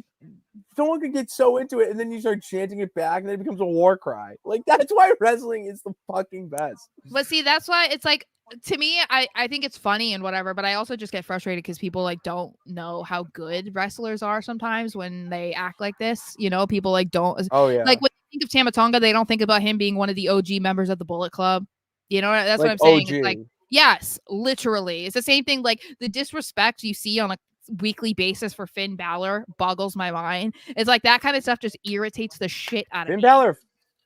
someone could get so into it and then you start chanting it back and then it becomes a war cry. Like, that's why wrestling is the fucking best. But see, that's why it's like. To me, I think it's funny and whatever, but I also just get frustrated because people like don't know how good wrestlers are sometimes when they act like this. You know, people like don't. Oh yeah. Like when they think of Tama Tonga, they don't think about him being one of the OG members of the Bullet Club. You know, that's like what I'm saying. OG. It's like, yes, literally, it's the same thing. Like the disrespect you see on a weekly basis for Finn Balor boggles my mind. It's like that kind of stuff just irritates the shit out of me. Finn Balor,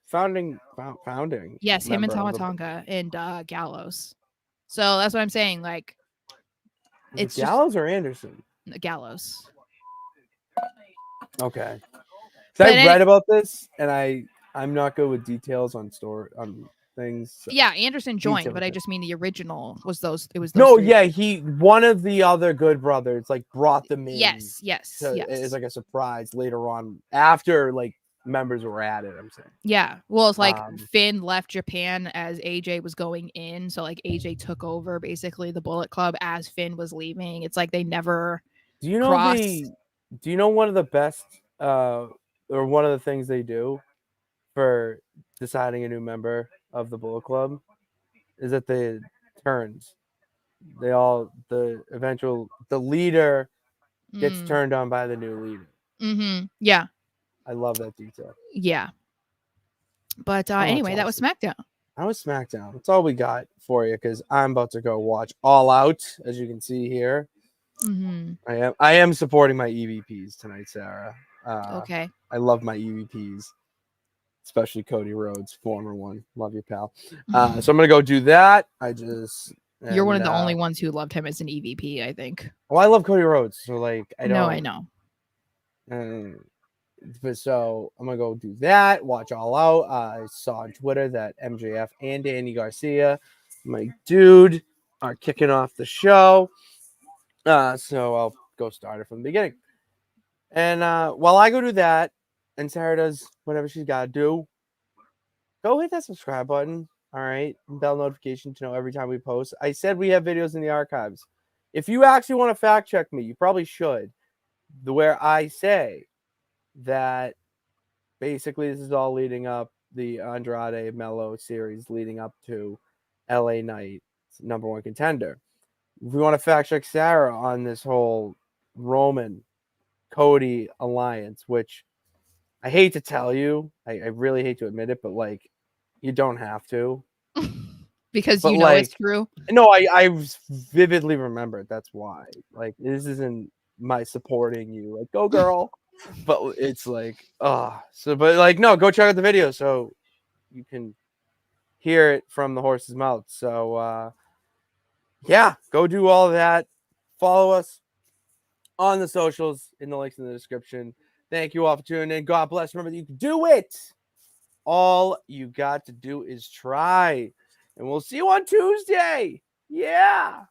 founding. Yes, him and Tama Tonga and Gallows. So that's what I'm saying. Like, it's Gallows or Anderson? Gallows. Okay. So I read about this, and I'm not good with details on things. So. Yeah, Anderson joined, but I just mean the original was those. It was those no, three. Yeah, one of the other Good Brothers like brought them in. Yes. It's like a surprise later on after like members were added. I'm saying. Yeah, well, it's like Finn left Japan as AJ was going in, so like AJ took over basically the Bullet Club as Finn was leaving. It's like they never. Do you know Do you know one of the best or one of the things they do for deciding a new member of the Bullet Club is that the turns. The leader gets turned on by the new leader. Mm-hmm. Yeah. I love that detail. Yeah. But anyway, awesome. That was SmackDown. That's all we got for you because I'm about to go watch All Out, as you can see here. Mm-hmm. I am supporting my EVPs tonight, Sarah. Okay. I love my EVPs, especially Cody Rhodes, former one. Love you, pal. So I'm gonna go do that. You're one of the only ones who loved him as an EVP, I think. Well, I love Cody Rhodes, so like I know. I know. So I'm gonna go do that. Watch All Out. I saw on Twitter that MJF and Danny Garcia, my dude, are kicking off the show. So I'll go start it from the beginning. And while I go do that, and Sara does whatever she's got to do, go hit that subscribe button. All right, bell notification to know every time we post. I said we have videos in the archives. If you actually want to fact check me, you probably should. Where I say that basically this is all leading up the Andrade Mello series leading up to LA Knight, #1 contender. If we want to fact check Sara on this whole Roman Cody alliance, which I hate to tell you, I really hate to admit it, but like you don't have to. Because But you know it's like, true. no, I vividly remember it. That's why. Like, this isn't my supporting you. Like, go girl. But it's like, but like, no, go check out the video so you can hear it from the horse's mouth. So yeah, go do all of that. Follow us on the socials in the links in the description. Thank you all for tuning in. God bless. Remember that you can do it. All you got to do is try. And we'll see you on Tuesday. Yeah.